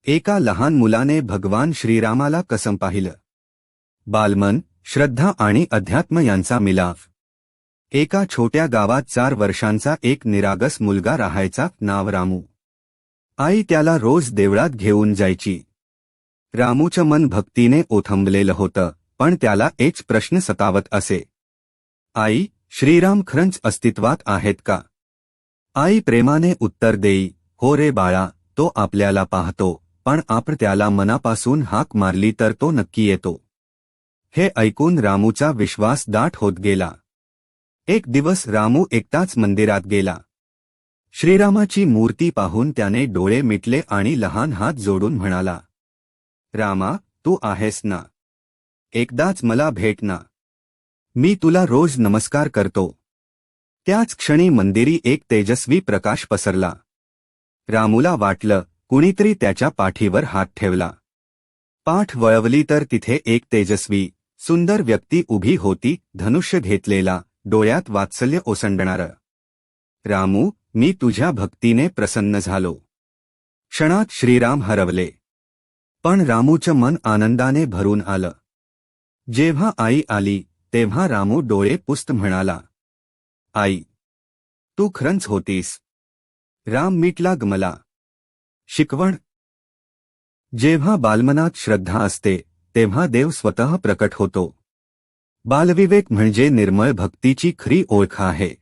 एका लहान मुलाने भगवान श्रीरामाला कसं पाहिलं. बालमन, श्रद्धा आणि अध्यात्म यांचा मिलाफ. एका छोट्या गावात 4 वर्षांचा एक निरागस मुलगा राहायचा, नाव रामू. आई त्याला रोज देवळात घेऊन जायची. रामूचं मन भक्तीने ओथंबलेलं होतं, पण त्याला एक प्रश्न सतावत असे. आई, श्रीराम खरंच अस्तित्वात आहेत का? आई प्रेमाने उत्तर देई, हो रे बाळा, तो आपल्याला पाहतो, पण आपण त्याला मनापासून हाक मारली तर तो नक्की येतो. हे ऐकून रामूचा विश्वास दाट होत गेला. एक दिवस रामू एकटाच मंदिरात गेला. श्रीरामाची मूर्ती पाहून त्याने डोळे मिटले आणि लहान हात जोडून म्हणाला, रामा, तू आहेस ना? एकदाच मला भेट ना. मी तुला रोज नमस्कार करतो. त्याच क्षणी मंदिरी एक तेजस्वी प्रकाश पसरला. रामूला वाटलं, कुणीतरी त्याच्या पाठीवर हात ठेवला. पाठ वळवली तर तिथे एक तेजस्वी, सुंदर व्यक्ती उभी होती, धनुष्य घेतलेला, डोळ्यात वात्सल्य ओसंडणारं. रामू, मी तुझ्या भक्तीने प्रसन्न झालो. क्षणात श्रीराम हरवले. पण रामूचं मन आनंदाने भरून आलं. जेव्हा आई आली, तेव्हा रामू डोळे पुसत म्हणाला, आई, तू खरंच होतीस. राम मिटला गमला. शिकवण. जेव्हा बालमनात श्रद्धा असते, तेव्हा देव स्वतः प्रकट होतो. बालविवेक म्हणजे निर्मळ भक्तीची खरी ओळख आहे.